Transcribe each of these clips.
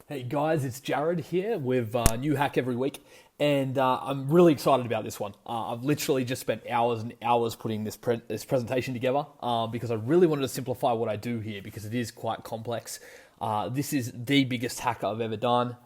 Hey guys, it's Jared here with a new hack every week, and I'm really excited about this one. I've literally just spent hours and hours putting this presentation together because I really wanted to simplify what I do here because it is quite complex. This is the biggest hack I've ever done.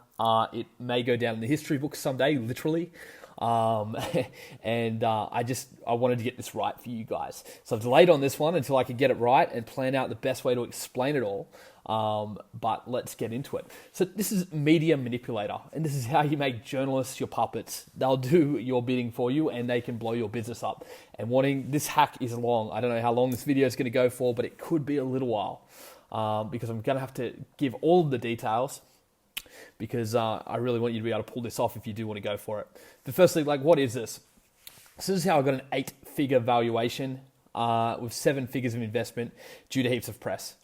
It may go down in the history books someday, literally. And I wanted to get this right for you guys. So I've delayed on this one until I could get it right and plan out the best way to explain it all. But let's get into it. So this is Media Manipulator, and this is how you make journalists your puppets. They'll do your bidding for you, and they can blow your business up. And this hack is long. I don't know how long this video is going to go for, but it could be a little while because I'm going to have to give all of the details because I really want you to be able to pull this off if you do want to go for it. But firstly, what is this? So this is how I got an 8-figure valuation with 7 figures of investment due to heaps of press.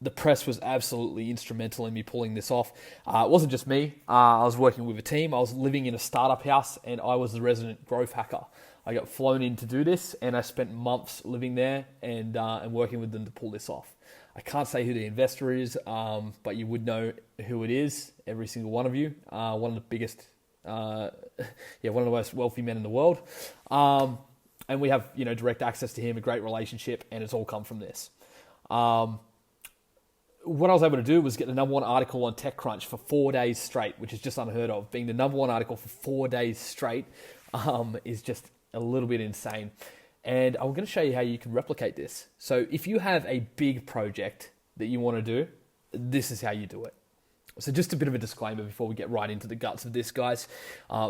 The press was absolutely instrumental in me pulling this off. It wasn't just me. I was working with a team. I was living in a startup house, and I was the resident growth hacker. I got flown in to do this, and I spent months living there and working with them to pull this off. I can't say who the investor is, but you would know who it is, every single one of you. One of the biggest, one of the most wealthy men in the world. And we have, direct access to him, a great relationship, and it's all come from this. What I was able to do was get the number one article on TechCrunch for 4 days straight, which is just unheard of. Being the number one article for 4 days straight is just a little bit insane. And I'm going to show you how you can replicate this. So if you have a big project that you want to do, this is how you do it. So just a bit of a disclaimer before we get right into the guts of this, guys.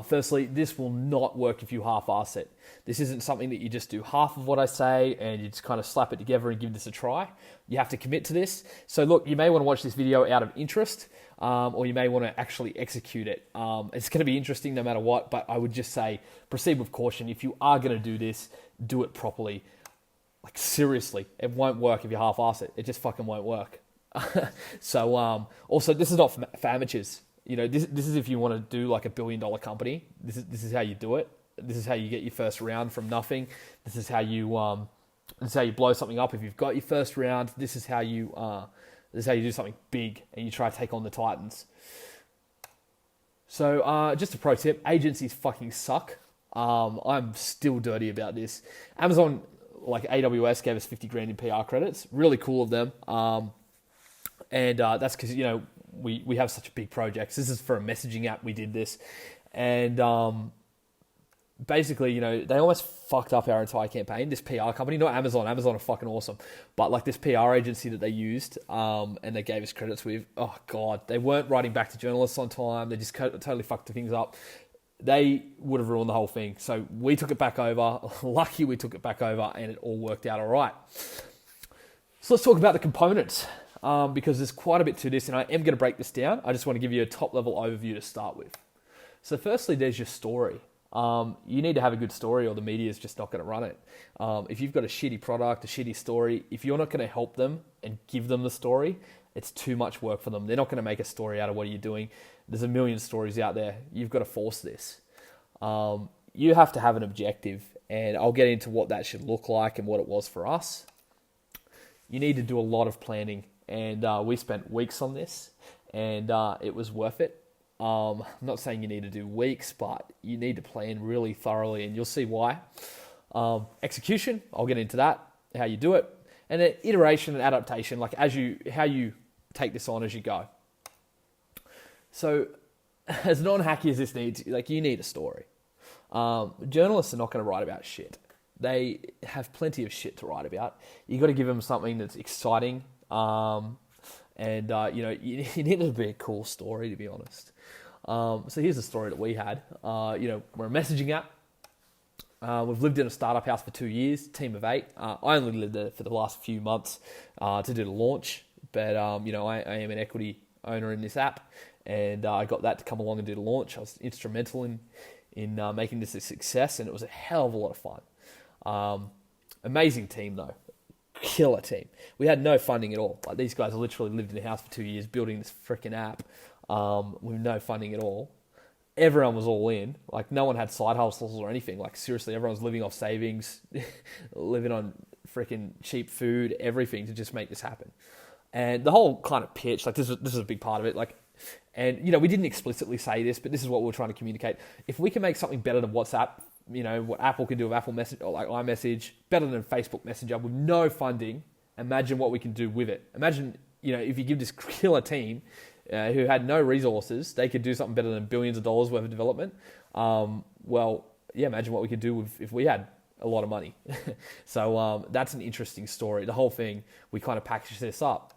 Firstly, this will not work if you half-ass it. This isn't something that you just do half of what I say and you just kind of slap it together and give this a try. You have to commit to this. So look, you may want to watch this video out of interest or you may want to actually execute it. It's going to be interesting no matter what, but I would just say proceed with caution. If you are going to do this, do it properly. Seriously, it won't work if you half-ass it. It just fucking won't work. So also this is not for amateurs. This is if you want to do like $1 billion company. This is how you do it. This is how you get your first round from nothing. This is how you blow something up if you've got your first round. This is how you do something big and you try to take on the titans. So just a pro tip: agencies fucking suck. I'm still dirty about this. Amazon, like AWS, gave us 50 grand in PR credits. Really cool of them. And that's because, we have such big projects. This is for a messaging app we did this. And basically, they almost fucked up our entire campaign. This PR company, not Amazon. Amazon are fucking awesome. But this PR agency that they used and they gave us credits with, oh God, they weren't writing back to journalists on time. They just totally fucked the things up. They would have ruined the whole thing. So we took it back over. Lucky we took it back over and it all worked out all right. So let's talk about the components. Because there's quite a bit to this and I am going to break this down. I just want to give you a top level overview to start with. So firstly, there's your story. You need to have a good story or the media is just not going to run it. If you've got a shitty product, a shitty story, if you're not going to help them and give them the story, it's too much work for them. They're not going to make a story out of what you're doing. There's a million stories out there. You've got to force this. You have to have an objective, and I'll get into what that should look like and what it was for us. You need to do a lot of planning. And we spent weeks on this, and it was worth it. I'm not saying you need to do weeks, but you need to plan really thoroughly, and you'll see why. Execution, I'll get into that, how you do it. And then iteration and adaptation, how you take this on as you go. So as non-hacky as this needs, you need a story. Journalists are not going to write about shit. They have plenty of shit to write about. You got to give them something that's exciting. You need it to be a cool story, to be honest. So here's the story that we had. We're a messaging app. We've lived in a startup house for 2 years, team of 8. I only lived there for the last few months to do the launch, but I am an equity owner in this app, and I got that to come along and do the launch. I was instrumental in making this a success, and it was a hell of a lot of fun. Amazing team though. Killer team. We had no funding at all. These guys literally lived in a house for 2 years building this freaking app with no funding at all. Everyone was all in. No one had side hustles or anything. Seriously, everyone was living off savings, living on freaking cheap food, everything to just make this happen. And the whole kind of pitch, like this is a big part of it. Like, and we didn't explicitly say this, but this is what we're trying to communicate. If we can make something better than WhatsApp, what Apple can do with Apple Message or like iMessage, better than Facebook Messenger with no funding, imagine what we can do with it. Imagine, if you give this killer team who had no resources, they could do something better than billions of dollars worth of development. Imagine what we could do if we had a lot of money. So that's an interesting story. The whole thing, we kind of package this up.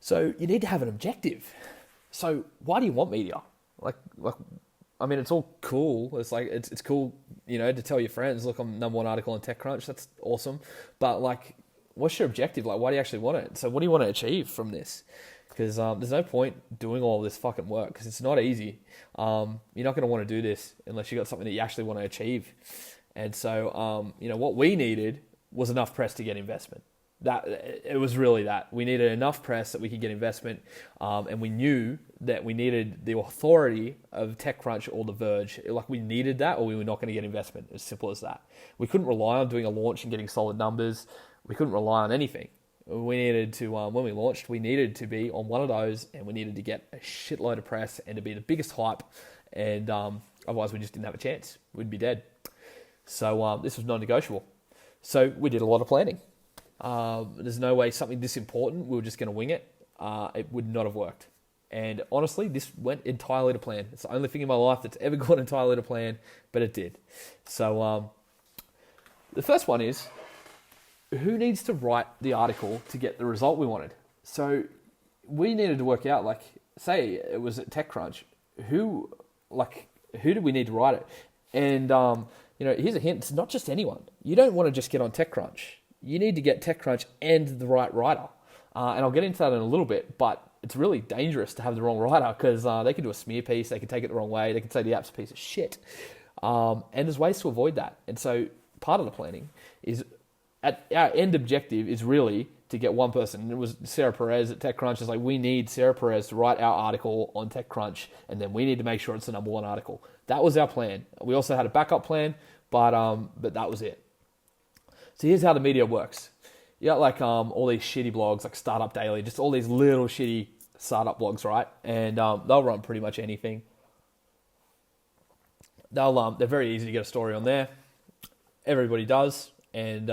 So you need to have an objective. So why do you want media? It's all cool. It's like it's cool, to tell your friends, look, I'm #1 article on TechCrunch. That's awesome. But what's your objective? Like, why do you actually want it? So what do you want to achieve from this? Because there's no point doing all this fucking work because it's not easy. You're not going to want to do this unless you got something that you actually want to achieve. And so, what we needed was enough press to get investment. That it was really that we needed enough press that we could get investment, and we knew that we needed the authority of TechCrunch or The Verge. We needed that, or we were not going to get investment. As simple as that. We couldn't rely on doing a launch and getting solid numbers. We couldn't rely on anything. We needed to, when we launched, we needed to be on one of those, and we needed to get a shitload of press and to be the biggest hype, and otherwise we just didn't have a chance. We'd be dead. So this was non-negotiable. So we did a lot of planning. There's no way something this important, we were just going to wing it. It would not have worked. And honestly, this went entirely to plan. It's the only thing in my life that's ever gone entirely to plan, but it did. So the first one is, who needs to write the article to get the result we wanted? So we needed to work out, say it was at TechCrunch, who did we need to write it? And, here's a hint, it's not just anyone. You don't want to just get on TechCrunch. You need to get TechCrunch and the right writer. And I'll get into that in a little bit, but it's really dangerous to have the wrong writer because they can do a smear piece, they can take it the wrong way, they can say the app's a piece of shit. And there's ways to avoid that. And so part of the planning is, our end objective is really to get one person. And it was Sarah Perez at TechCrunch. It's we need Sarah Perez to write our article on TechCrunch, and then we need to make sure it's the #1 article. That was our plan. We also had a backup plan, but that was it. So here's how the media works. You got all these shitty blogs like Startup Daily, just all these little shitty startup blogs, right? And they'll run pretty much anything. They're very easy to get a story on there. Everybody does, and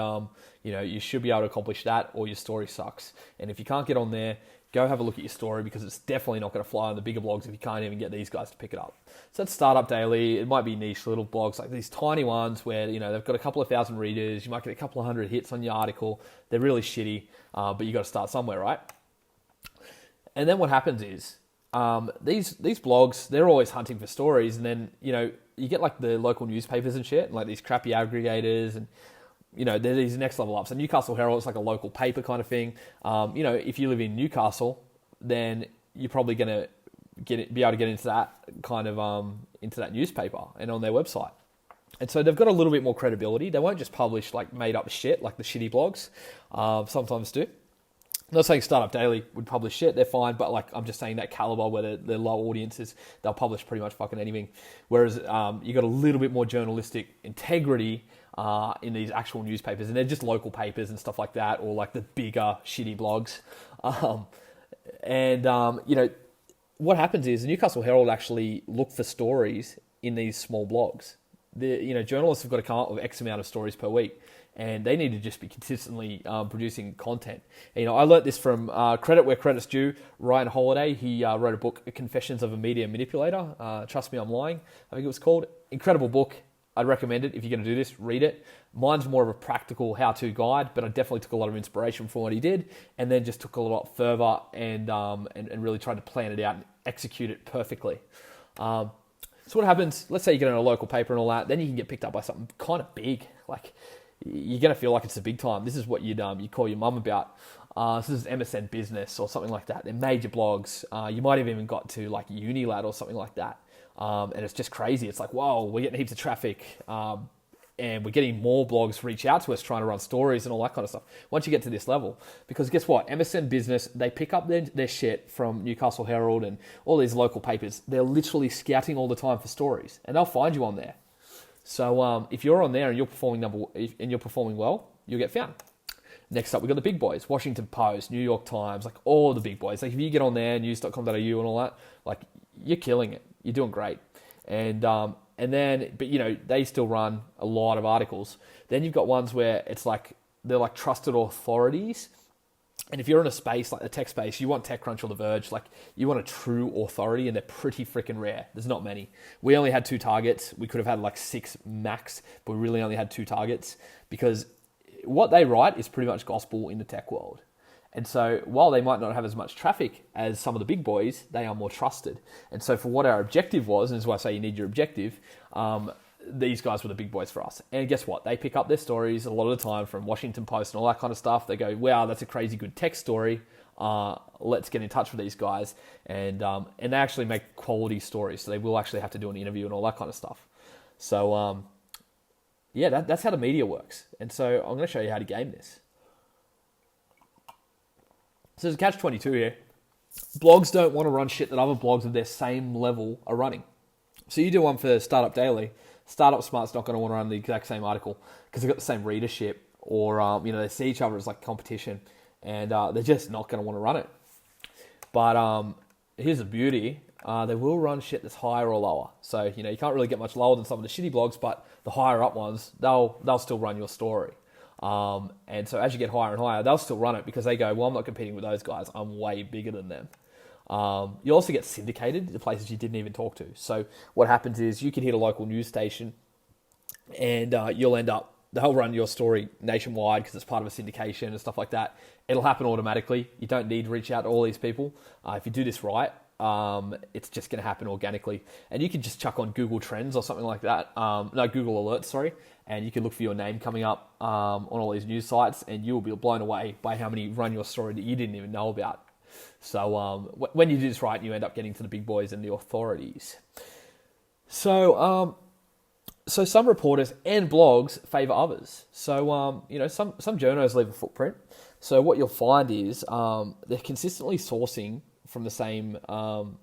you should be able to accomplish that, or your story sucks. And if you can't get on there, go have a look at your story because it's definitely not going to fly on the bigger blogs if you can't even get these guys to pick it up. So that's Startup Daily. It might be niche little blogs like these tiny ones where they've got a couple of thousand readers. You might get a couple of hundred hits on your article. They're really shitty, but you got to start somewhere, right? And then what happens is these blogs, they're always hunting for stories, and then you get the local newspapers and shit, and these crappy aggregators and. They're these next level ups. So Newcastle Herald is like a local paper kind of thing. If you live in Newcastle, then you're probably going to be able to get into that kind of into that newspaper and on their website. And so they've got a little bit more credibility. They won't just publish made up shit like the shitty blogs. Sometimes do. I'm not saying Startup Daily would publish shit. They're fine, but I'm just saying that caliber where they're low audiences, they'll publish pretty much fucking anything. Whereas you got a little bit more journalistic integrity in these actual newspapers, and they're just local papers and stuff like that, or the bigger shitty blogs. What happens is the Newcastle Herald actually look for stories in these small blogs. Journalists have got to come up with X amount of stories per week, and they need to just be consistently producing content. I learnt this from credit where credit's due. Ryan Holiday, he wrote a book, Confessions of a Media Manipulator. Trust Me, I'm Lying, I think it was called. Incredible book. I'd recommend it. If you're going to do this, read it. Mine's more of a practical how-to guide, but I definitely took a lot of inspiration from what he did, and then just took a lot further and really tried to plan it out and execute it perfectly. So what happens, let's say you get in a local paper and all that, then you can get picked up by something kind of big. You're going to feel like it's a big time. This is what you'd call your mum about. This is MSN Business or something like that. They're major blogs. You might have even got to Unilad or something like that. And it's just crazy. It's whoa, we're getting heaps of traffic. And we're getting more blogs reach out to us trying to run stories and all that kind of stuff. Once you get to this level, because guess what? MSN Business, they pick up their shit from Newcastle Herald and all these local papers. They're literally scouting all the time for stories, and they'll find you on there. So if you're on there and you're performing well, you'll get found. Next up, we've got the big boys, Washington Post, New York Times, like all the big boys. Like if you get on there, news.com.au and all that, like you're killing it. You're doing great. And then, but they still run a lot of articles. Then you've got ones where it's like, they're like trusted authorities. And if you're in a space like the tech space, you want TechCrunch or The Verge, like you want a true authority, and they're pretty freaking rare. There's not many. We only had 2 targets. We could have had like 6 max, but we really only had 2 targets because what they write is pretty much gospel in the tech world. And so while they might not have as much traffic as some of the big boys, they are more trusted. And so for what our objective was, and this is why I say you need your objective, these guys were the big boys for us. And guess what? They pick up their stories a lot of the time from Washington Post and all that kind of stuff. They go, wow, that's a crazy good tech story. Let's get in touch with these guys. And they actually make quality stories. So they will actually have to do an interview and all that kind of stuff. So, that's how the media works. And so I'm going to show you how to game this. So there's a catch-22 here. Blogs don't want to run shit that other blogs of their same level are running. So you do one for Startup Daily. Startup Smart's not going to want to run the exact same article because they've got the same readership, or they see each other as like competition, and they're just not going to want to run it. But here's the beauty: they will run shit that's higher or lower. So you can't really get much lower than some of the shitty blogs, but the higher up ones, they'll still run your story. And so as you get higher and higher, they'll still run it because they go, well, I'm not competing with those guys. I'm way bigger than them. You also get syndicated to places you didn't even talk to. So what happens is you can hit a local news station and they'll run your story nationwide because it's part of a syndication and stuff like that. It'll happen automatically. You don't need to reach out to all these people. If you do this right, it's just going to happen organically. And you can just chuck on Google Trends or something like that. Google Alerts, sorry. And you can look for your name coming up on all these news sites, and you will be blown away by how many run your story that you didn't even know about. So when you do this right, you end up getting to the big boys and the authorities. So some reporters and blogs favour others. So some journos leave a footprint. So what you'll find is they're consistently sourcing from the same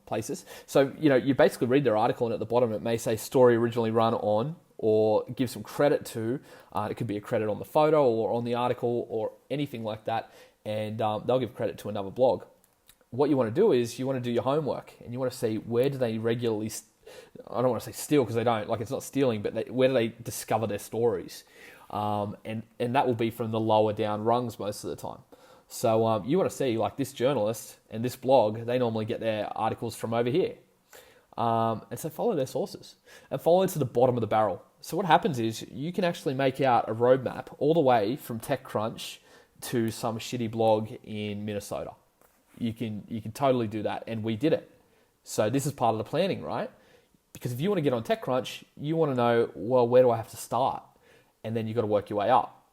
places. So you basically read their article, and at the bottom it may say story originally run on, or give some credit to. It could be a credit on the photo or on the article or anything like that, and they'll give credit to another blog. What you want to do is you want to do your homework, and you want to see where do they regularly, I don't want to say steal because they don't, like it's not stealing, but where do they discover their stories? And that will be from the lower down rungs most of the time. So you want to see, like this journalist and this blog, they normally get their articles from over here. And so follow their sources and follow to the bottom of the barrel. So what happens is you can actually make out a roadmap all the way from TechCrunch to some shitty blog in Minnesota. You can totally do that, and we did it. So this is part of the planning, right? Because if you want to get on TechCrunch, you want to know, well, where do I have to start? And then you've got to work your way up.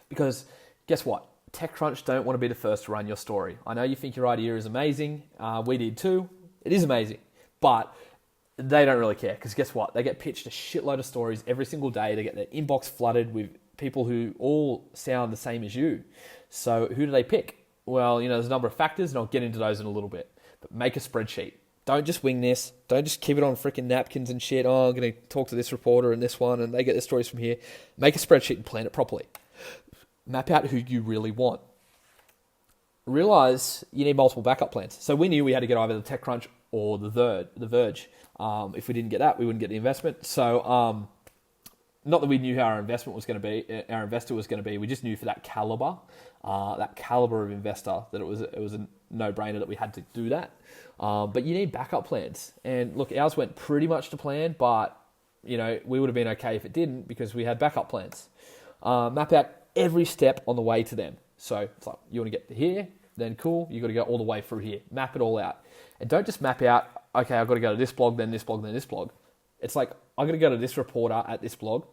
Because guess what? TechCrunch don't want to be the first to run your story. I know you think your idea is amazing. We did too. It is amazing. But they don't really care, because guess what? They get pitched a shitload of stories every single day. They get their inbox flooded with people who all sound the same as you. So who do they pick? Well, there's a number of factors, and I'll get into those in a little bit. But make a spreadsheet. Don't just wing this. Don't just keep it on freaking napkins and shit. Oh, I'm going to talk to this reporter and this one, and they get their stories from here. Make a spreadsheet and plan it properly. Map out who you really want. Realize you need multiple backup plans. So we knew we had to get either the TechCrunch or the Verge. If we didn't get that, we wouldn't get the investment. So not that we knew how our investor was going to be. We just knew for that caliber of investor that it was a no-brainer that we had to do that. But you need backup plans. And look, ours went pretty much to plan, but we would have been okay if it didn't, because we had backup plans. Map out every step on the way to them. So it's like, you want to get to here, then cool, you got to go all the way through here. Map it all out. And don't just map out, okay, I've got to go to this blog, then this blog, then this blog. It's like, I've got to go to this reporter at this blog,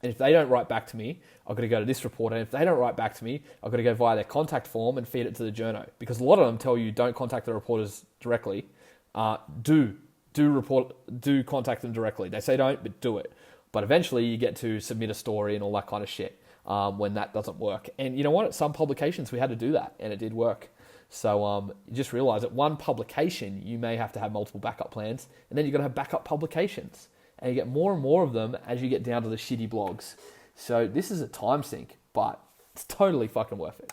and if they don't write back to me, I've got to go to this reporter, and if they don't write back to me, I've got to go via their contact form and feed it to the journo. Because a lot of them tell you don't contact the reporters directly. Do contact them directly. They say don't, but do it. But eventually you get to submit a story and all that kind of shit when that doesn't work. And you know what? At some publications we had to do that, and it did work. So you just realize at one publication, you may have to have multiple backup plans, and then you've got to have backup publications. And you get more and more of them as you get down to the shitty blogs. So this is a time sink, but It's totally fucking worth it.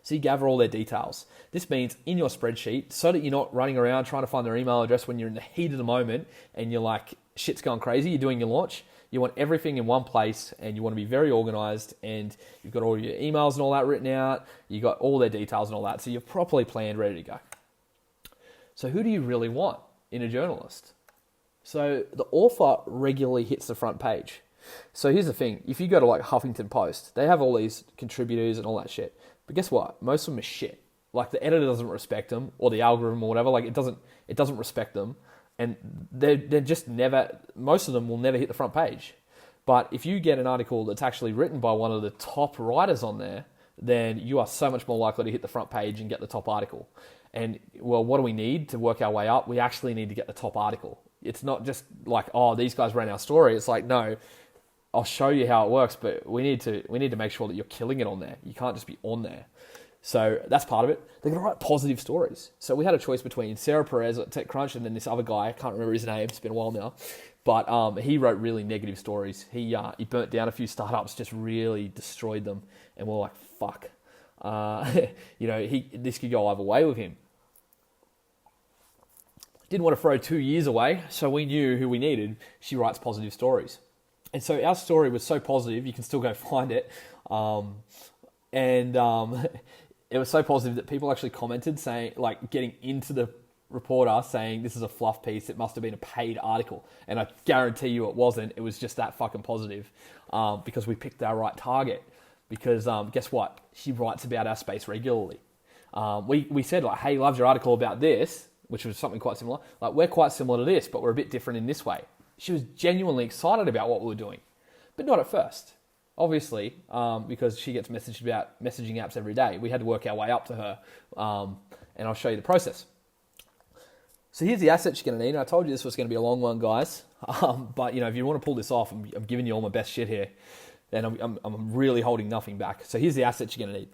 So you gather all their details. This means in your spreadsheet, so that you're not running around trying to find their email address when you're in the heat of the moment and you're like, shit's going crazy, you're doing your launch. You want everything in one place and you want to be very organized, and you've got all your emails and all that written out. You've got all their details and all that. So you're properly planned, ready to go. So who do you really want in a journalist? So the author regularly hits the front page. So here's the thing. If you go to like Huffington Post, they have all these contributors and all that shit. But guess what? Most of them are shit. Like the editor doesn't respect them, or the algorithm or whatever. Like it doesn't respect them. And they're just never, most of them will never hit the front page. But if you get an article that's actually written by one of the top writers on there, then you are so much more likely to hit the front page and get the top article. And well, what do we need to work our way up? We actually need to get the top article. It's not just like, oh, these guys ran our story. It's like, no, I'll show you how it works, but we need to make sure that you're killing it on there. You can't just be on there. So that's part of it. They're going to write positive stories. So we had a choice between Sarah Perez at TechCrunch and then this other guy. I can't remember his name. It's been a while now. But he wrote really negative stories. He burnt down a few startups, just really destroyed them. And we're like, fuck. This could go either way with him. Didn't want to throw 2 years away, so we knew who we needed. She writes positive stories. And so our story was so positive, you can still go find it. It was so positive that people actually commented saying, like, getting into the reporter saying this is a fluff piece, it must have been a paid article. And I guarantee you it wasn't. It was just that fucking positive because we picked our right target. Because guess what? She writes about our space regularly. We said, like, hey, loves your article about this, which was something quite similar. Like, we're quite similar to this, but we're a bit different in this way. She was genuinely excited about what we were doing, but not at first. Obviously, because she gets messaged about messaging apps every day. We had to work our way up to her, and I'll show you the process. So here's the assets you're going to need. I told you this was going to be a long one, guys. But if you want to pull this off, I'm giving you all my best shit here. Then I'm really holding nothing back. So here's the assets you're going to need.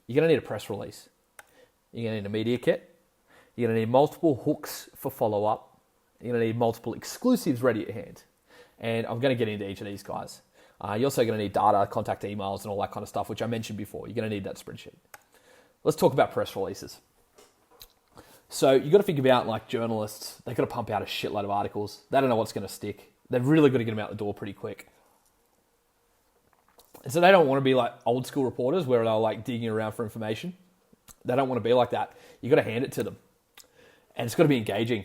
You're going to need a press release. You're going to need a media kit. You're going to need multiple hooks for follow-up. You're going to need multiple exclusives ready at hand. And I'm going to get into each of these guys. You're also going to need data, contact emails, and all that kind of stuff, which I mentioned before. You're going to need that spreadsheet. Let's talk about press releases. So you've got to think about, like, journalists. They've got to pump out a shitload of articles. They don't know what's going to stick. They've really got to get them out the door pretty quick. And so they don't want to be like old school reporters where they're like digging around for information. They don't want to be like that. You've got to hand it to them. And it's got to be engaging.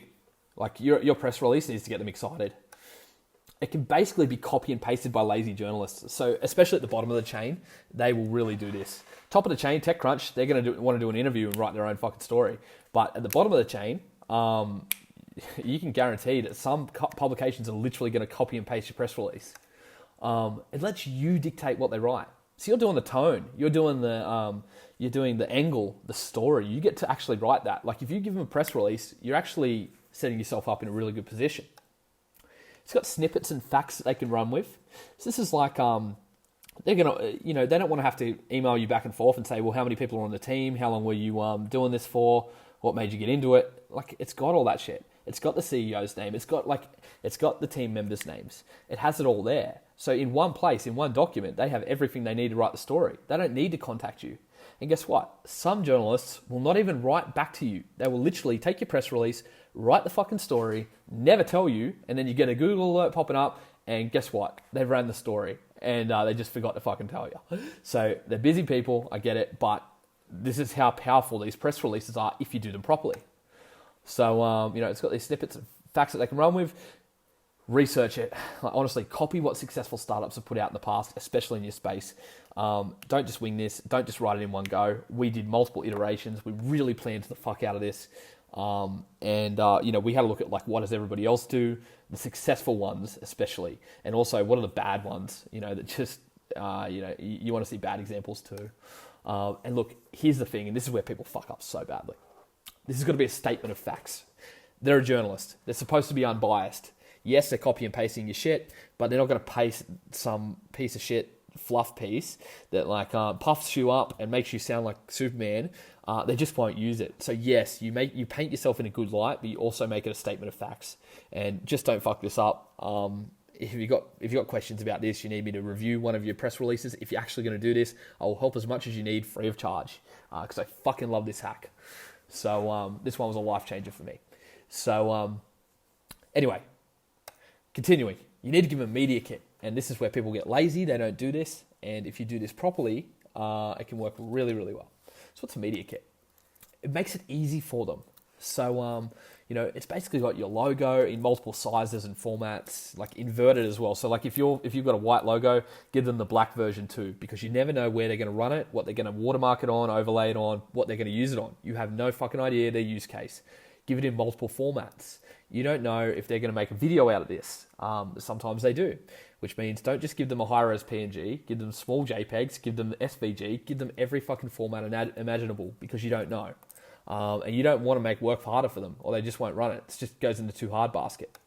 Like your press release needs to get them excited. It can basically be copy and pasted by lazy journalists. So especially at the bottom of the chain, they will really do this. Top of the chain, TechCrunch, they're going to want to do an interview and write their own fucking story. But at the bottom of the chain, you can guarantee that some publications are literally going to copy and paste your press release. It lets you dictate what they write. So you're doing the tone, you're doing the angle, the story. You get to actually write that. Like if you give them a press release, you're actually setting yourself up in a really good position. It's got snippets and facts that they can run with. So this is like they're gonna, they don't want to have to email you back and forth and say, well, how many people are on the team? How long were you doing this for? What made you get into it? Like it's got all that shit. It's got the CEO's name. It's got the team members' names. It has it all there. So in one place, in one document, they have everything they need to write the story. They don't need to contact you. And guess what? Some journalists will not even write back to you. They will literally take your press release, write the fucking story, never tell you, and then you get a Google alert popping up, and guess what? They've ran the story, and they just forgot to fucking tell you. So they're busy people, I get it, but this is how powerful these press releases are if you do them properly. So, it's got these snippets of facts that they can run with. Research it. Like, honestly, copy what successful startups have put out in the past, especially in your space. Don't just wing this. Don't just write it in one go. We did multiple iterations. We really planned the fuck out of this. We had a look at, like, what does everybody else do? The successful ones, especially. And also, what are the bad ones? That just, you want to see bad examples too. And look, here's the thing, and this is where people fuck up so badly. This has got to be a statement of facts. They're a journalist. They're supposed to be unbiased. Yes, they're copy and pasting your shit, but they're not going to paste some piece of shit fluff piece that puffs you up and makes you sound like Superman. They just won't use it. So yes, you paint yourself in a good light, but you also make it a statement of facts. And just don't fuck this up. if you got questions about this, you need me to review one of your press releases. If you're actually going to do this, I will help as much as you need, free of charge, because I fucking love this hack. So this one was a life changer for me. So anyway, continuing, you need to give them a media kit, and this is where people get lazy. They don't do this, and if you do this properly, it can work really, really well. So what's a media kit? It makes it easy for them. So, it's basically got your logo in multiple sizes and formats, like inverted as well. So like if you've got a white logo, give them the black version too, because you never know where they're going to run it, what they're going to watermark it on, overlay it on, what they're going to use it on. You have no fucking idea their use case. Give it in multiple formats. You don't know if they're going to make a video out of this. Sometimes they do, which means don't just give them a high-res PNG, give them small JPEGs, give them SVG, give them every fucking format imaginable, because you don't know. And you don't want to make work harder for them, or they just won't run it. It just goes into too hard basket.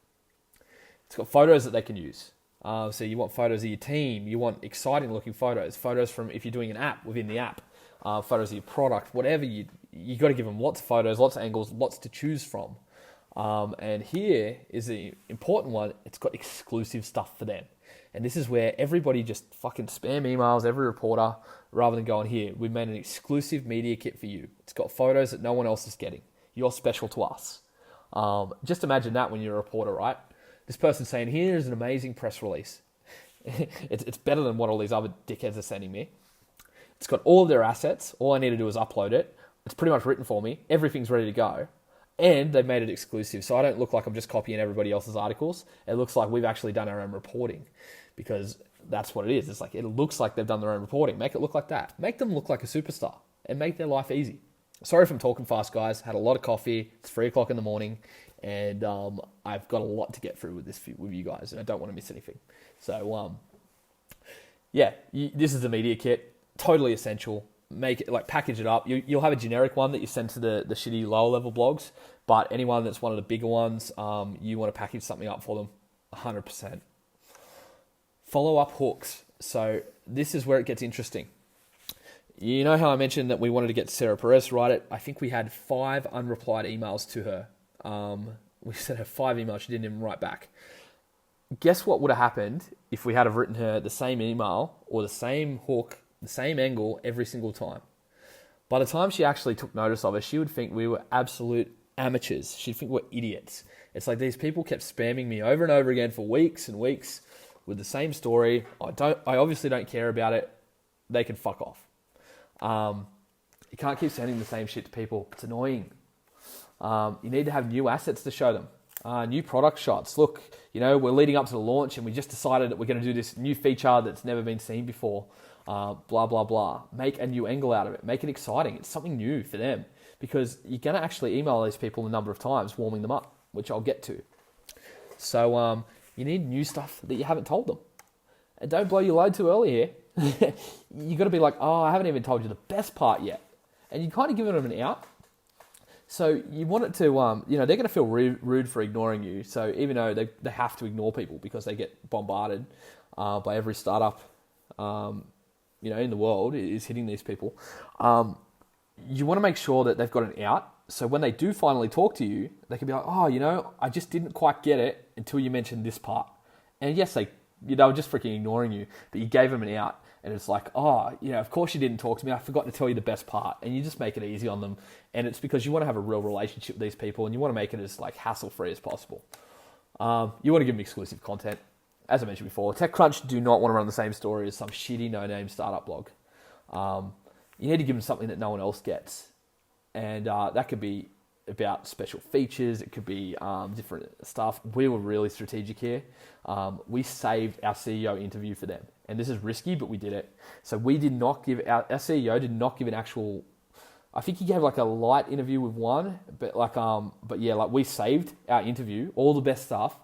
It's got photos that they can use. So you want photos of your team. You want exciting looking photos. Photos from if you're doing an app within the app. Photos of your product. Whatever you got to give them lots of photos, lots of angles, lots to choose from. And here is the important one. It's got exclusive stuff for them. And this is where everybody just fucking spam emails, every reporter, rather than going, here, we've made an exclusive media kit for you. It's got photos that no one else is getting. You're special to us. Just imagine that when you're a reporter, right? This person's saying, here's an amazing press release. It's better than what all these other dickheads are sending me. It's got all of their assets. All I need to do is upload it. It's pretty much written for me. Everything's ready to go. And they've made it exclusive. So I don't look like I'm just copying everybody else's articles. It looks like we've actually done our own reporting, because that's what it is. It's like, it looks like they've done their own reporting. Make it look like that. Make them look like a superstar and make their life easy. Sorry if I'm talking fast, guys. Had a lot of coffee. It's 3:00 in the morning, and I've got a lot to get through with you guys, and I don't want to miss anything. So, this is the media kit. Totally essential. Make it, like, package it up. You'll have a generic one that you send to the shitty lower level blogs, but anyone that's one of the bigger ones, you want to package something up for them, 100%. Follow up hooks. So this is where it gets interesting. You know how I mentioned that we wanted to get Sarah Perez to write it? I think we had 5 unreplied emails to her. We sent her 5 emails. She didn't even write back. Guess what would have happened if we had have written her the same email or the same hook, the same angle every single time? By the time she actually took notice of us, she would think we were absolute amateurs. She'd think we're idiots. It's like these people kept spamming me over and over again for weeks and weeks with the same story. I obviously don't care about it. They can fuck off. You can't keep sending the same shit to people. It's annoying. You need to have new assets to show them. New product shots. Look, we're leading up to the launch and we just decided that we're going to do this new feature that's never been seen before. Blah, blah, blah. Make a new angle out of it. Make it exciting. It's something new for them, because you're going to actually email these people a number of times, warming them up, which I'll get to. So you need new stuff that you haven't told them. And don't blow your load too early here. You got to be like, I haven't even told you the best part yet. And you kind of give them an out. So you want it to, they're going to feel rude for ignoring you. So even though they have to ignore people because they get bombarded by every startup, in the world is hitting these people. You want to make sure that they've got an out. So when they do finally talk to you, they can be like, I just didn't quite get it until you mentioned this part. And yes, they were just freaking ignoring you, but you gave them an out. And it's like, of course you didn't talk to me. I forgot to tell you the best part. And you just make it easy on them. And it's because you want to have a real relationship with these people, and you want to make it as hassle-free as possible. You want to give them exclusive content. As I mentioned before, TechCrunch do not want to run the same story as some shitty no-name startup blog. You need to give them something that no one else gets. And that could be about special features. It could be different stuff. We were really strategic here. We saved our CEO interview for them. And this is risky, but we did it. So we did not give, our CEO did not give an actual, I think he gave a light interview with one, but we saved our interview, all the best stuff,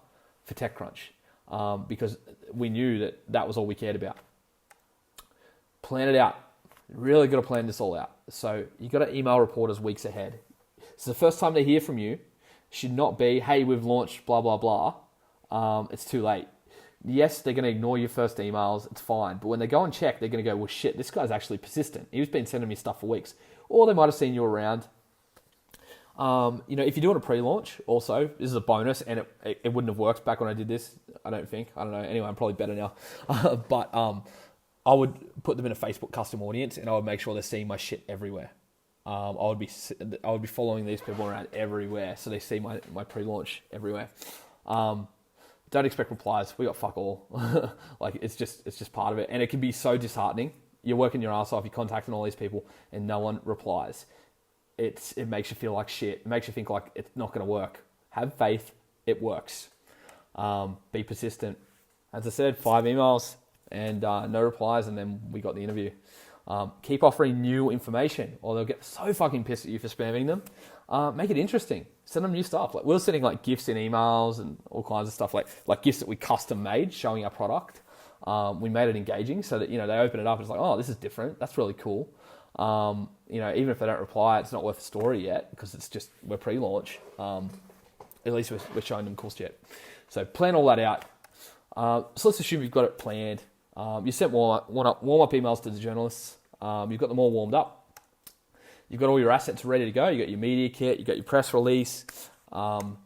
for TechCrunch. Because we knew that was all we cared about. Plan it out. Really got to plan this all out. So you got to email reporters weeks ahead. So the first time they hear from you should not be, hey, we've launched blah, blah, blah. It's too late. Yes, they're going to ignore your first emails. It's fine. But when they go and check, they're going to go, well, shit, this guy's actually persistent. He's been sending me stuff for weeks. Or they might have seen you around. If you're doing a pre-launch, also, this is a bonus, and it wouldn't have worked back when I did this, I don't think. I don't know. Anyway, I'm probably better now. But I would put them in a Facebook custom audience, and I would make sure they're seeing my shit everywhere. I would be following these people around everywhere, so they see my pre-launch everywhere. Don't expect replies. We got fuck all. It's just part of it, and it can be so disheartening. You're working your ass off. You're contacting all these people, and no one replies. It makes you feel like shit. It makes you think like it's not going to work. Have faith. It works. Be persistent. As I said, 5 emails and no replies, and then we got the interview. Keep offering new information, or they'll get so fucking pissed at you for spamming them. Make it interesting. Send them new stuff. Like, we're sending like gifts in emails and all kinds of stuff, like gifts that we custom made showing our product. We made it engaging so that, they open it up and it's like, oh, this is different. That's really cool. Even if they don't reply, it's not worth a story yet because it's just, we're pre-launch. At least we're showing them cool shit. So plan all that out. So let's assume you've got it planned. You sent warm-up emails to the journalists. You've got them all warmed up. You've got all your assets ready to go. You've got your media kit. You've got your press release. You're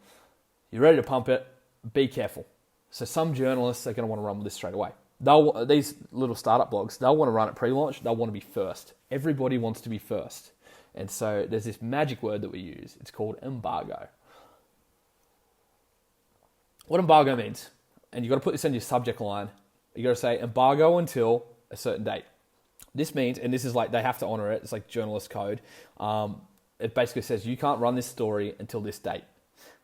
ready to pump it. Be careful. So some journalists are going to want to run with this straight away. These little startup blogs, they'll want to run it pre-launch. They'll want to be first. Everybody wants to be first. And so there's this magic word that we use. It's called embargo. What embargo means, and you've got to put this in your subject line, you've got to say embargo until a certain date. This means, and this is like, they have to honor it. It's like journalist code. It basically says you can't run this story until this date.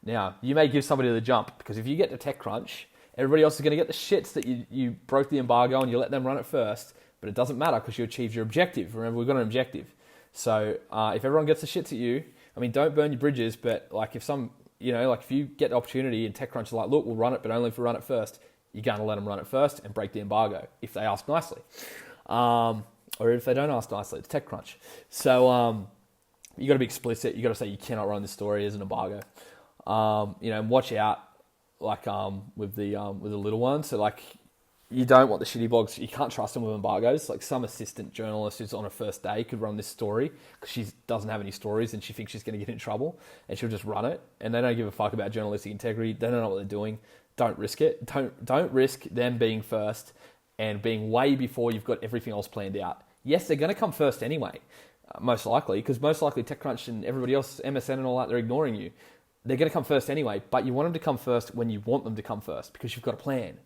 Now, you may give somebody the jump, because if you get to TechCrunch, everybody else is going to get the shits that you broke the embargo and you let them run it first, but it doesn't matter because you achieved your objective. Remember, we've got an objective. So if everyone gets the shits at you, don't burn your bridges, but if you get the opportunity and TechCrunch is like, look, we'll run it, but only if we run it first, you're going to let them run it first and break the embargo if they ask nicely. Or if they don't ask nicely, it's TechCrunch. So you got to be explicit. You got to say you cannot run this story as an embargo. And watch out, with the little ones. So you don't want the shitty blogs. You can't trust them with embargoes. Like some assistant journalist who's on her first day could run this story because she doesn't have any stories and she thinks she's going to get in trouble, and she'll just run it. And they don't give a fuck about journalistic integrity. They don't know what they're doing. Don't risk it. Don't risk them being first and being way before you've got everything else planned out. Yes, they're going to come first anyway, most likely, because most likely TechCrunch and everybody else, MSN and all that, they're ignoring you. They're going to come first anyway, but you want them to come first when you want them to come first because you've got a plan.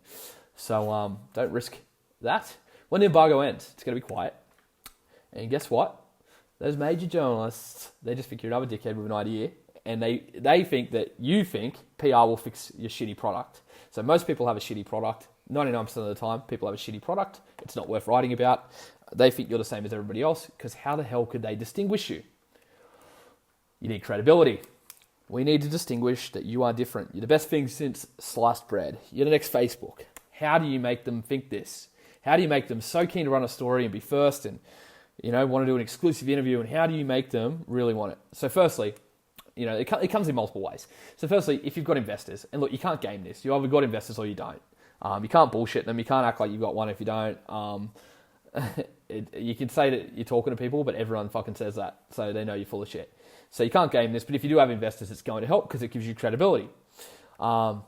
So don't risk that. When the embargo ends, it's going to be quiet. And guess what? Those major journalists, they just think you're another dickhead with an idea, and they think that you think PR will fix your shitty product. So most people have a shitty product. 99% of the time, people have a shitty product. It's not worth writing about. They think you're the same as everybody else, because how the hell could they distinguish you? You need credibility. We need to distinguish that you are different. You're the best thing since sliced bread. You're the next Facebook. How do you make them think this? How do you make them so keen to run a story and be first and, want to do an exclusive interview? And how do you make them really want it? So firstly, it comes in multiple ways. So firstly, if you've got investors, and look, you can't game this. You either got investors or you don't. You can't bullshit them. You can't act like you've got one if you don't. You can say that you're talking to people, but everyone fucking says that, so they know you're full of shit. So you can't game this, but if you do have investors, it's going to help because it gives you credibility. And,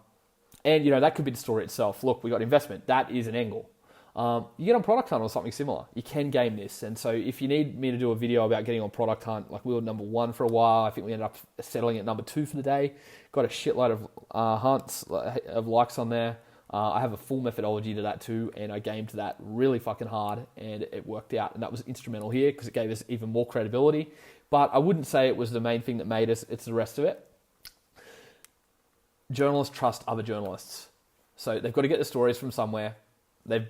that could be the story itself. Look, we got investment. That is an angle. You get on Product Hunt or something similar. You can game this. And so if you need me to do a video about getting on Product Hunt, like we were number 1 for a while. I think we ended up settling at number 2 for the day. Got a shitload of hunts, of likes on there. I have a full methodology to that too, and I gamed that really fucking hard, and it worked out. And that was instrumental here because it gave us even more credibility. But I wouldn't say it was the main thing that made us. It's the rest of it. Journalists trust other journalists. So they've got to get the stories from somewhere. They've,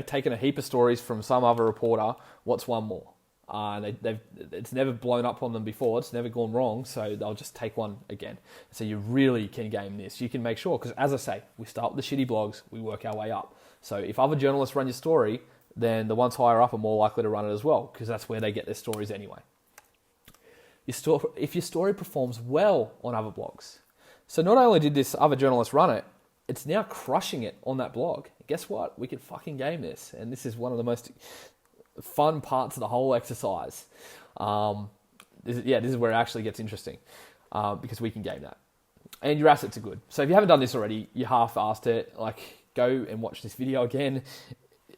taken a heap of stories from some other reporter. What's one more? It's never blown up on them before. It's never gone wrong. So they'll just take one again. So you really can game this. You can make sure, because as I say, we start with the shitty blogs. We work our way up. So if other journalists run your story, then the ones higher up are more likely to run it as well, because that's where they get their stories anyway. If your story performs well on other blogs. So not only did this other journalist run it, it's now crushing it on that blog. Guess what? We can fucking game this. And this is one of the most fun parts of the whole exercise. this is where it actually gets interesting, because we can game that. And your assets are good. So if you haven't done this already, you half-assed it. Like, go and watch this video again.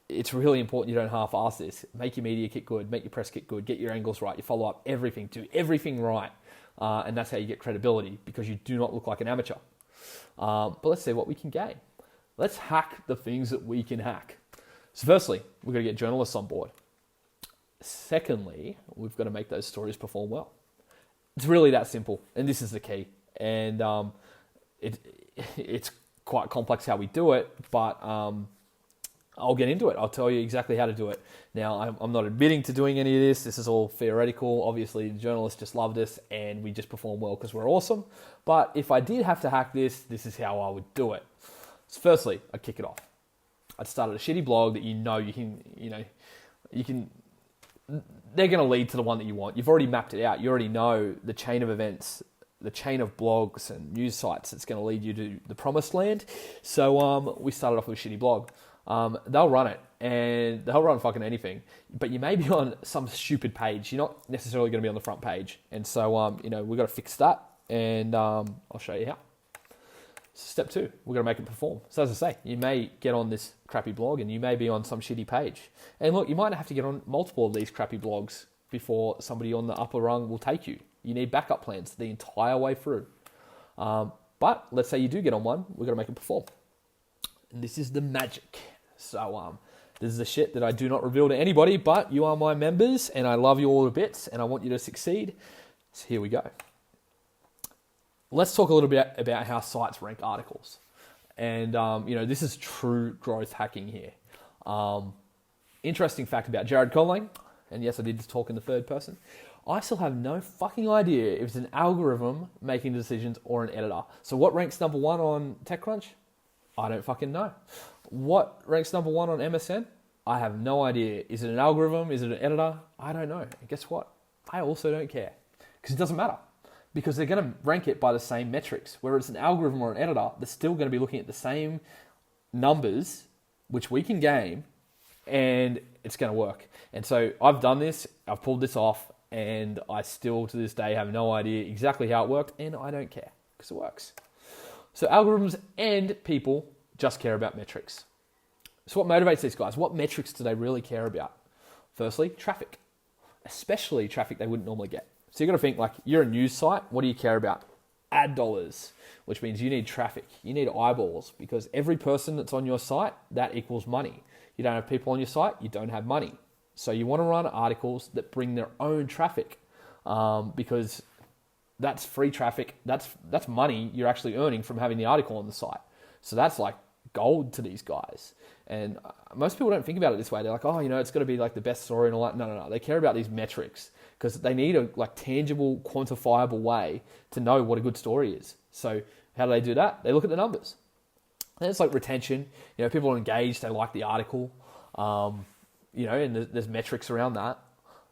It's really important you don't half-ass this. Make your media kit good, make your press kit good, get your angles right, you follow up, everything, do everything right. And that's how you get credibility, because you do not look like an amateur. But let's see what we can gain. Let's hack the things that we can hack. So firstly, we've got to get journalists on board. Secondly, we've got to make those stories perform well. It's really that simple, and this is the key. And it's quite complex how we do it, but I'll get into it. I'll tell you exactly how to do it. Now, I'm not admitting to doing any of this. This is all theoretical. Obviously, the journalists just love this, and we just perform well because we're awesome. But if I did have to hack this is how I would do it. So firstly, I'd kick it off. I'd start at a shitty blog that you can. They're going to lead to the one that you want. You've already mapped it out. You already know the chain of events, the chain of blogs and news sites that's going to lead you to the promised land. So we started off with a shitty blog. They'll run it, and they'll run fucking anything. But you may be on some stupid page. You're not necessarily going to be on the front page. And so, we've got to fix that, and I'll show you how. So step 2, we're going to make it perform. So as I say, you may get on this crappy blog, and you may be on some shitty page. And look, you might have to get on multiple of these crappy blogs before somebody on the upper rung will take you. You need backup plans the entire way through. But let's say you do get on one, we're going to make it perform. And this is the magic. So this is the shit that I do not reveal to anybody, but you are my members, and I love you all to bits, and I want you to succeed. So here we go. Let's talk a little bit about how sites rank articles. And, this is true growth hacking here. Interesting fact about Jared Conlang, and yes, I did just talk in the third person. I still have no fucking idea if it's an algorithm making decisions or an editor. So what ranks number 1 on TechCrunch? I don't fucking know. What ranks number 1 on MSN? I have no idea. Is it an algorithm? Is it an editor? I don't know. And guess what? I also don't care, because it doesn't matter. Because they're going to rank it by the same metrics. Whether it's an algorithm or an editor, they're still going to be looking at the same numbers, which we can game, and it's going to work. And so I've done this, I've pulled this off, and I still to this day have no idea exactly how it worked, and I don't care, because it works. So algorithms and people just care about metrics. So what motivates these guys? What metrics do they really care about? Firstly, traffic, especially traffic they wouldn't normally get. So you've got to think, like, you're a news site. What do you care about? Ad dollars, which means you need traffic. You need eyeballs, because every person that's on your site, that equals money. You don't have people on your site, you don't have money. So you want to run articles that bring their own traffic, because that's free traffic. That's money you're actually earning from having the article on the site. So that's like gold to these guys. And most people don't think about it this way. They're like, oh, it's got to be like the best story and all that. No. They care about these metrics, because they need a tangible, quantifiable way to know what a good story is. So how do they do that? They look at the numbers. And it's like retention. People are engaged. They like the article. And there's metrics around that.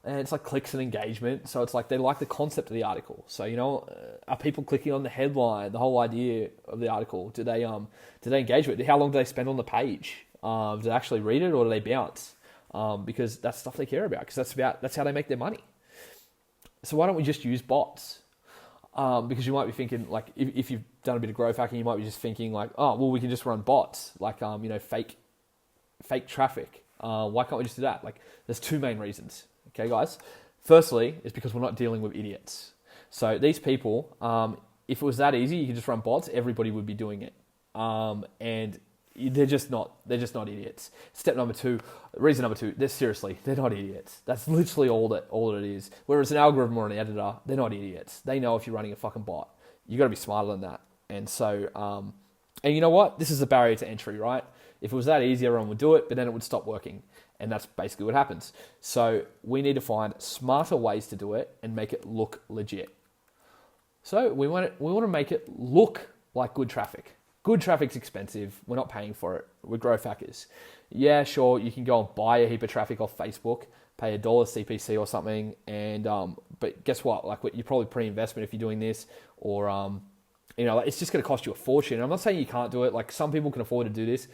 And it's like clicks and engagement. So it's like they like the concept of the article. So, are people clicking on the headline, the whole idea of the article? Do they engage with it? How long do they spend on the page? Do they actually read it, or do they bounce? Because that's stuff they care about, because that's how they make their money. So why don't we just use bots? Because you might be thinking, like, if you've done a bit of growth hacking, you might be just thinking like, oh, well, we can just run bots, like, fake traffic. Why can't we just do that? Like, there's 2 main reasons. Okay, guys. Firstly, is because we're not dealing with idiots. So these people, if it was that easy, you could just run bots, everybody would be doing it. And they're just not idiots. Step number 2, reason number 2, they're not idiots. That's literally all it is. Whereas an algorithm or an editor, they're not idiots. They know if you're running a fucking bot. You got to be smarter than that. And so, and you know what? This is a barrier to entry, right? If it was that easy, everyone would do it, but then it would stop working. And that's basically what happens. So we need to find smarter ways to do it and make it look legit. So we want to make it look like good traffic. Good traffic's expensive. We're not paying for it. We're growth hackers. Yeah, sure, you can go and buy a heap of traffic off Facebook, pay $1 CPC or something, and but guess what? Like, you're probably pre-investment if you're doing this, or it's just going to cost you a fortune. I'm not saying you can't do it. Like, some people can afford to do this.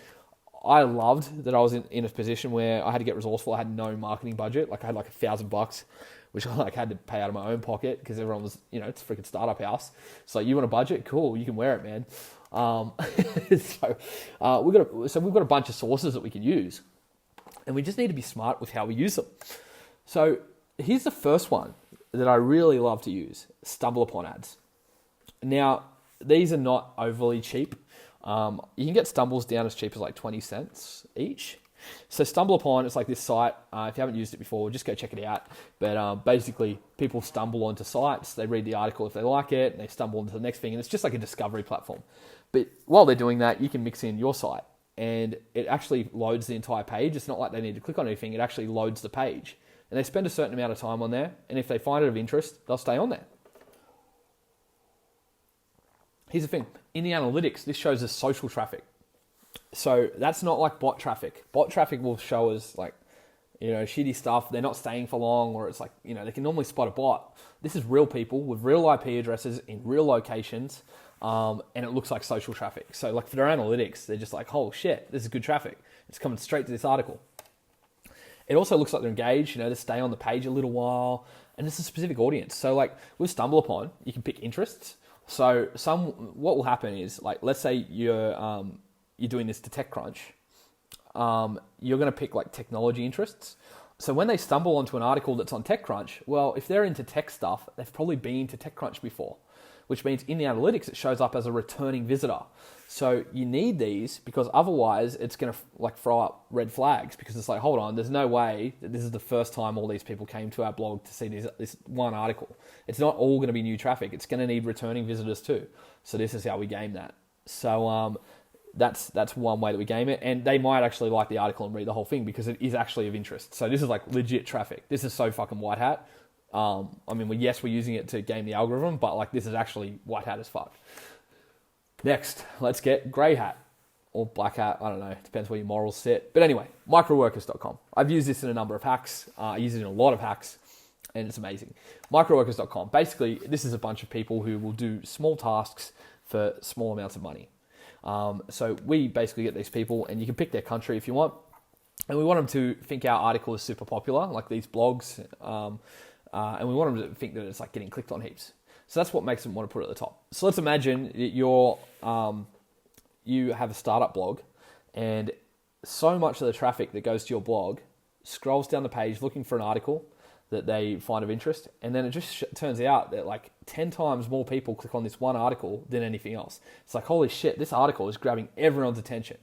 I loved that I was in a position where I had to get resourceful. I had no marketing budget. Like, I had like $1,000, which I like had to pay out of my own pocket because everyone was, it's a freaking startup house. So you want a budget? Cool, you can wear it, man. We've got a bunch of sources that we can use, and we just need to be smart with how we use them. So here's the first one that I really love to use: stumble upon ads. Now, these are not overly cheap. You can get stumbles down as cheap as like 20 cents each. So stumble upon, it's like this site. If you haven't used it before, just go check it out. But basically, people stumble onto sites. They read the article if they like it, and they stumble into the next thing. And it's just like a discovery platform. But while they're doing that, you can mix in your site. And it actually loads the entire page. It's not like they need to click on anything. It actually loads the page. And they spend a certain amount of time on there. And if they find it of interest, they'll stay on there. Here's the thing. In the analytics, this shows us social traffic. So that's not like bot traffic. Bot traffic will show us like, shitty stuff. They're not staying for long, or it's like, they can normally spot a bot. This is real people with real IP addresses in real locations. And it looks like social traffic. So like for their analytics, they're just like, oh shit, this is good traffic. It's coming straight to this article. It also looks like they're engaged, they stay on the page a little while. And it's a specific audience. So like with Stumble Upon, you can pick interests. So what will happen is, like, let's say you're doing this to TechCrunch. You're going to pick like technology interests. So when they stumble onto an article that's on TechCrunch, well, if they're into tech stuff, they've probably been to TechCrunch before, which means in the analytics, it shows up as a returning visitor. So you need these because otherwise it's going to like throw up red flags, because it's like, hold on, there's no way that this is the first time all these people came to our blog to see this one article. It's not all going to be new traffic. It's going to need returning visitors too. So this is how we game that. So that's one way that we game it. And they might actually like the article and read the whole thing because it is actually of interest. So this is like legit traffic. This is so fucking white hat. Yes, we're using it to game the algorithm, but like this is actually white hat as fuck. Next, let's get grey hat or black hat. I don't know. It depends where your morals sit. But anyway, microworkers.com. I've used this in a number of hacks. I use it in a lot of hacks, and it's amazing. Microworkers.com. Basically, this is a bunch of people who will do small tasks for small amounts of money. So we basically get these people, and you can pick their country if you want. And we want them to think our article is super popular, like these blogs. And we want them to think that it's like getting clicked on heaps. So that's what makes them want to put it at the top. So let's imagine that you have a startup blog, and so much of the traffic that goes to your blog scrolls down the page looking for an article that they find of interest. And then it just turns out that like 10 times more people click on this one article than anything else. It's like, holy shit, this article is grabbing everyone's attention.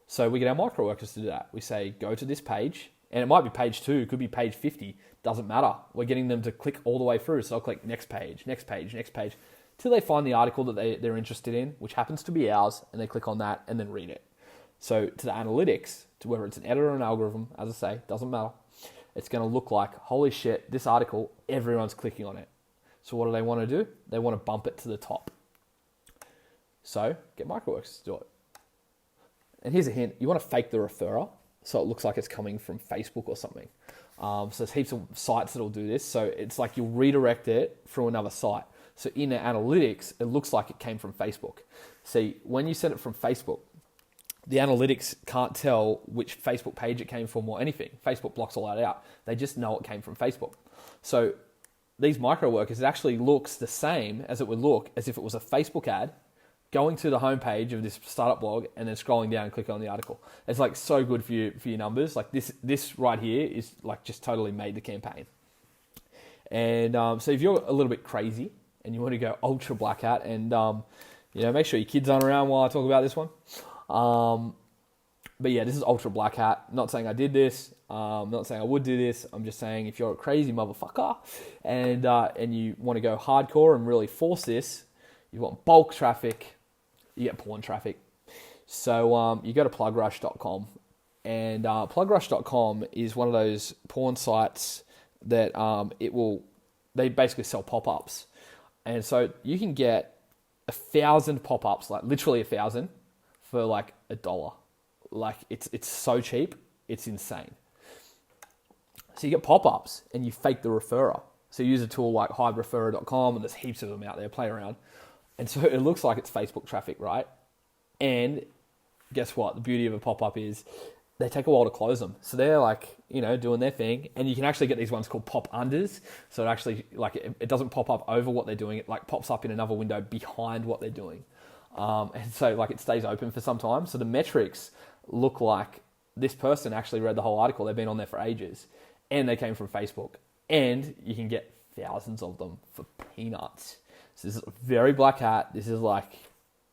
So we get our microworkers to do that. We say, go to this page, and it might be page 2, it could be page 50. Doesn't matter. We're getting them to click all the way through. So I'll click next page, till they find the article that they're interested in, which happens to be ours, and they click on that and then read it. So to the analytics, to whether it's an editor or an algorithm, as I say, doesn't matter. It's going to look like, holy shit, this article, everyone's clicking on it. So what do they want to do? They want to bump it to the top. So get Microworkers to do it. And here's a hint. You want to fake the referrer so it looks like it's coming from Facebook or something. So there's heaps of sites that'll do this. So it's like you'll redirect it through another site. So in the analytics, it looks like it came from Facebook. See, when you send it from Facebook, the analytics can't tell which Facebook page it came from or anything. Facebook blocks all that out. They just know it came from Facebook. So these microworkers, it actually looks the same as it would look as if it was a Facebook ad going to the homepage of this startup blog and then scrolling down and clicking on the article. It's like so good for your numbers. Like this right here is like just totally made the campaign. And so if you're a little bit crazy and you want to go ultra black hat, and make sure your kids aren't around while I talk about this one. But yeah, this is ultra black hat. Not saying I did this. Not saying I would do this. I'm just saying if you're a crazy motherfucker and you want to go hardcore and really force this, you want bulk traffic. You get porn traffic. So you go to plugrush.com, and plugrush.com is one of those porn sites that they basically sell pop-ups. And so you can get 1,000 pop-ups, like literally 1,000 for like $1. Like it's so cheap, it's insane. So you get pop-ups and you fake the referrer. So you use a tool like hidereferrer.com, and there's heaps of them out there, play around. And so it looks like it's Facebook traffic, right? And guess what? The beauty of a pop-up is they take a while to close them. So they're like, doing their thing. And you can actually get these ones called pop unders. So it actually, like, it doesn't pop up over what they're doing. It like pops up in another window behind what they're doing. And so like it stays open for some time. So the metrics look like this person actually read the whole article. They've been on there for ages and they came from Facebook, and you can get thousands of them for peanuts. So this is very black hat. This is like,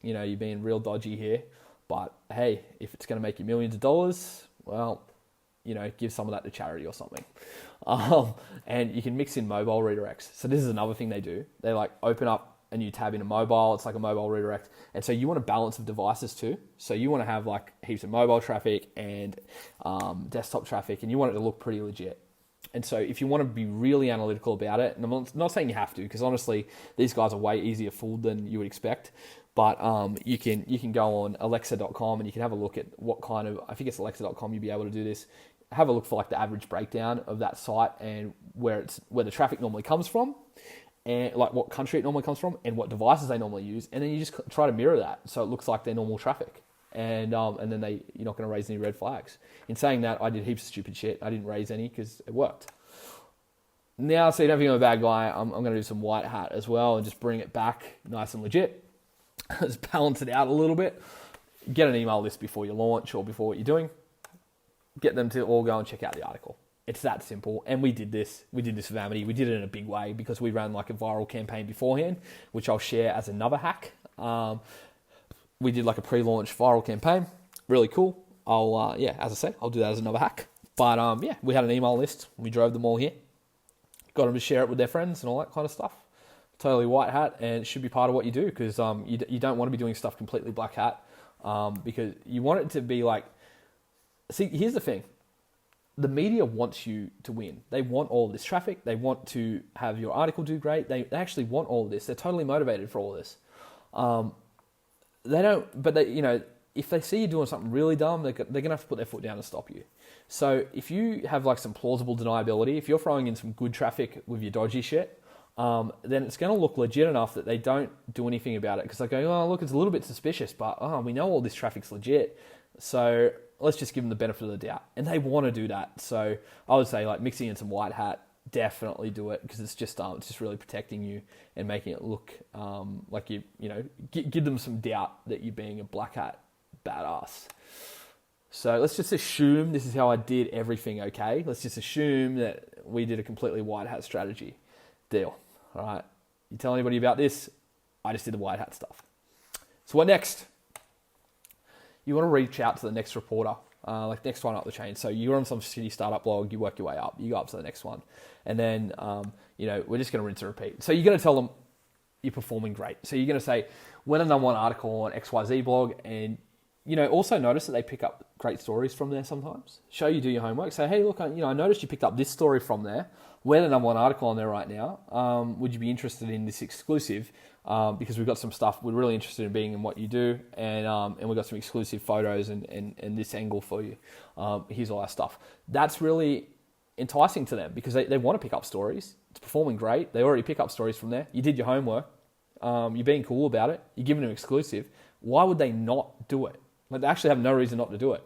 you're being real dodgy here, but hey, if it's going to make you millions of dollars, well, give some of that to charity or something. And you can mix in mobile redirects. So this is another thing they do. They like open up a new tab in a mobile. It's like a mobile redirect. And so you want a balance of devices too. So you want to have like heaps of mobile traffic and desktop traffic, and you want it to look pretty legit. And so if you want to be really analytical about it, and I'm not saying you have to, because honestly, these guys are way easier fooled than you would expect. But you can go on alexa.com and you can have a look at what kind of, I think it's alexa.com, you'll be able to do this. Have a look for like the average breakdown of that site and where the traffic normally comes from, and like what country it normally comes from and what devices they normally use. And then you just try to mirror that so it looks like their normal traffic. And then you're not going to raise any red flags. In saying that, I did heaps of stupid shit. I didn't raise any because it worked. Now, so you don't think I'm a bad guy, I'm going to do some white hat as well and just bring it back nice and legit. Just balance it out a little bit. Get an email list before you launch or before what you're doing. Get them to all go and check out the article. It's that simple. And we did this. We did this with Amity. We did it in a big way because we ran like a viral campaign beforehand, which I'll share as another hack. We did like a pre-launch viral campaign. Really cool. As I said, I'll do that as another hack. But we had an email list. We drove them all here. Got them to share it with their friends and all that kind of stuff. Totally white hat, and it should be part of what you do because you don't want to be doing stuff completely black hat because you want it to be like... See, here's the thing. The media wants you to win. They want all this traffic. They want to have your article do great. They actually want all of this. They're totally motivated for all this. They don't, but they, if they see you doing something really dumb, they're going to have to put their foot down and stop you. So if you have like some plausible deniability, if you're throwing in some good traffic with your dodgy shit, then it's going to look legit enough that they don't do anything about it because they go, oh, look, it's a little bit suspicious, but we know all this traffic's legit. So let's just give them the benefit of the doubt. And they want to do that. So I would say like mixing in some white hat, definitely do it because it's just really protecting you and making it look like give them some doubt that you're being a black hat badass. So let's just assume this is how I did everything, okay? Let's just assume that we did a completely white hat strategy. Deal. All right. You tell anybody about this, I just did the white hat stuff. So what next? You want to reach out to the next reporter, like next one up the chain. So you're on some shitty startup blog, you work your way up, you go up to the next one. And then, we're just going to rinse and repeat. So you're going to tell them you're performing great. So you're going to say, when a number one article on XYZ blog, and, also notice that they pick up great stories from there sometimes. Show you do your homework. Say, hey, look, I noticed you picked up this story from there. We're the number one article on there right now. Would you be interested in this exclusive? Because we've got some stuff we're really interested in being in what you do, and we've got some exclusive photos and this angle for you. Here's all our stuff. That's really enticing to them because they want to pick up stories. It's performing great. They already pick up stories from there. You did your homework. You're being cool about it. You're giving them exclusive. Why would they not do it? Like, they actually have no reason not to do it.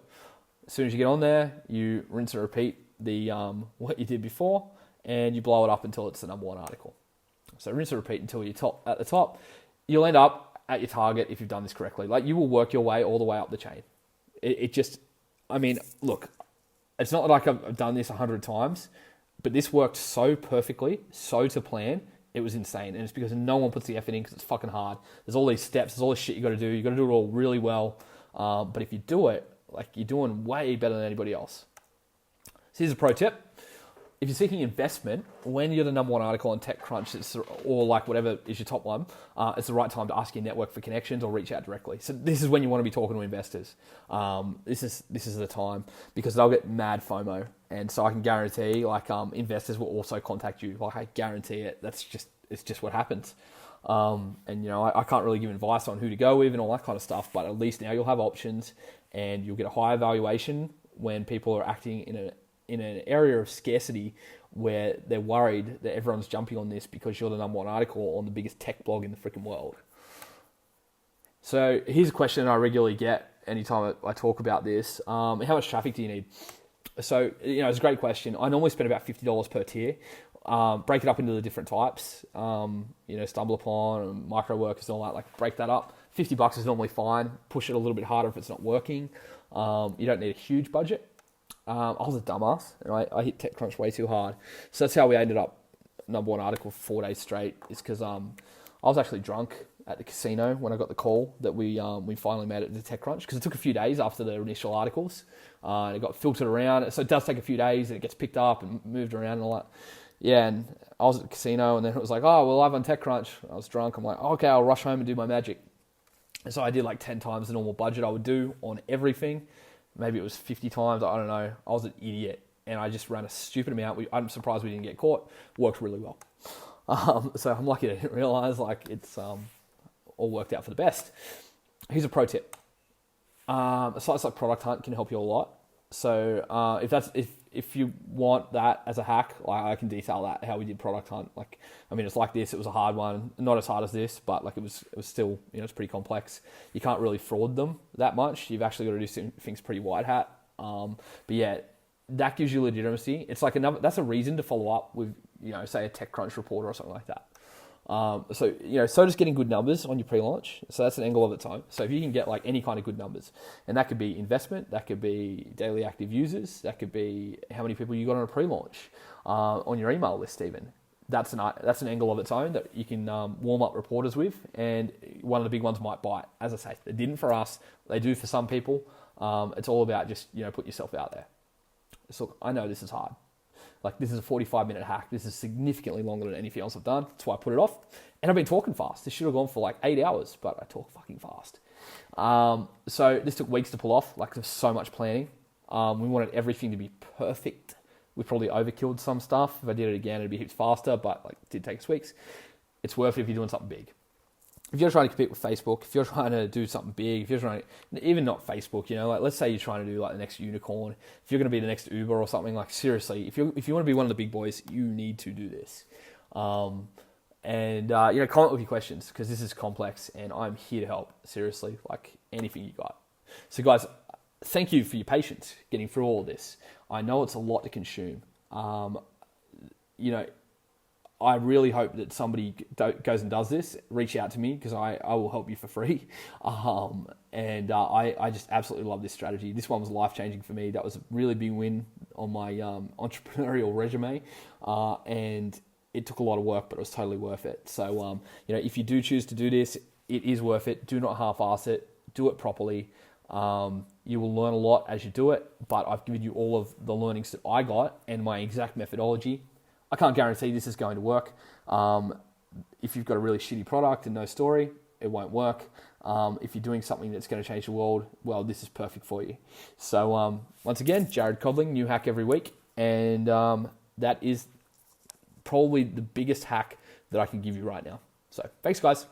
As soon as you get on there, you rinse and repeat the what you did before, and you blow it up until it's the number one article. So rinse and repeat until you're at the top. You'll end up at your target if you've done this correctly. Like, you will work your way all the way up the chain. Look, it's not like I've done this 100 times, but this worked so perfectly, so to plan. It was insane. And it's because no one puts the effort in because it's fucking hard. There's all these steps. There's all this shit you got to do. You got to do it all really well. But if you do it, like, you're doing way better than anybody else. So here's a pro tip. If you're seeking investment, when you're the number one article on TechCrunch, or like whatever is your top one, it's the right time to ask your network for connections or reach out directly. So this is when you want to be talking to investors. This is the time because they'll get mad FOMO, and so I can guarantee investors will also contact you. Like, I guarantee it. It's just what happens. I can't really give advice on who to go with and all that kind of stuff, but at least now you'll have options and you'll get a higher valuation when people are acting in an area of scarcity where they're worried that everyone's jumping on this because you're the number one article on the biggest tech blog in the freaking world. So here's a question I regularly get anytime I talk about this. How much traffic do you need? So, it's a great question. I normally spend about $50 per tier. Break it up into the different types. Stumble upon and Microworkers and all that. Like, break that up. $50 is normally fine. Push it a little bit harder if it's not working. You don't need a huge budget. I was a dumbass, and I hit TechCrunch way too hard. So that's how we ended up number one article for 4 days straight. Is because I was actually drunk at the casino when I got the call that we finally made it to TechCrunch, because it took a few days after the initial articles, and it got filtered around. So it does take a few days, and it gets picked up and moved around and all that. Yeah, and I was at the casino, and then it was like, oh, we're live on TechCrunch. I was drunk. I'm like, oh, okay, I'll rush home and do my magic. And so I did like 10 times the normal budget I would do on everything. Maybe it was 50 times. I don't know. I was an idiot, and I just ran a stupid amount. I'm surprised we didn't get caught. Worked really well. So I'm lucky I didn't realize it's all worked out for the best. Here's a pro tip. A site like Product Hunt can help you a lot. So if you want that as a hack, I can detail that, how we did Product Hunt. It's like this. It was a hard one, not as hard as this, but it was still, it's pretty complex. You can't really fraud them that much. You've actually got to do some things pretty white hat. But yeah, that gives you legitimacy. It's like that's a reason to follow up with, say a TechCrunch reporter or something like that. So just getting good numbers on your pre-launch. So that's an angle of its own. So if you can get any kind of good numbers, and that could be investment, that could be daily active users, that could be how many people you got on a pre-launch, on your email list even. That's an angle of its own that you can warm up reporters with, and one of the big ones might bite. As I say, they didn't for us. They do for some people. It's all about just put yourself out there. So I know this is hard. This is a 45-minute hack. This is significantly longer than anything else I've done. That's why I put it off. And I've been talking fast. This should have gone for 8 hours, but I talk fucking fast. So this took weeks to pull off. There's so much planning. We wanted everything to be perfect. We probably overkilled some stuff. If I did it again, it'd be heaps faster, but it did take us weeks. It's worth it if you're doing something big. If you're trying to compete with Facebook, if you're trying to do something big, if you're trying to, even not Facebook, let's say you're trying to do the next unicorn, if you're going to be the next Uber or something, seriously, if you want to be one of the big boys, you need to do this. Comment with your questions, because this is complex and I'm here to help, seriously, anything you got. So guys, thank you for your patience getting through all of this. I know it's a lot to consume. I really hope that somebody goes and does this. Reach out to me, because I will help you for free. I just absolutely love this strategy. This one was life-changing for me. That was a really big win on my entrepreneurial resume. And it took a lot of work, but it was totally worth it. So, if you do choose to do this, it is worth it. Do not half-ass it. Do it properly. You will learn a lot as you do it, but I've given you all of the learnings that I got and my exact methodology. I can't guarantee this is going to work. If you've got a really shitty product and no story, it won't work. If you're doing something that's going to change the world, well, this is perfect for you. So once again, Jared Codling, new hack every week. And that is probably the biggest hack that I can give you right now. So thanks, guys.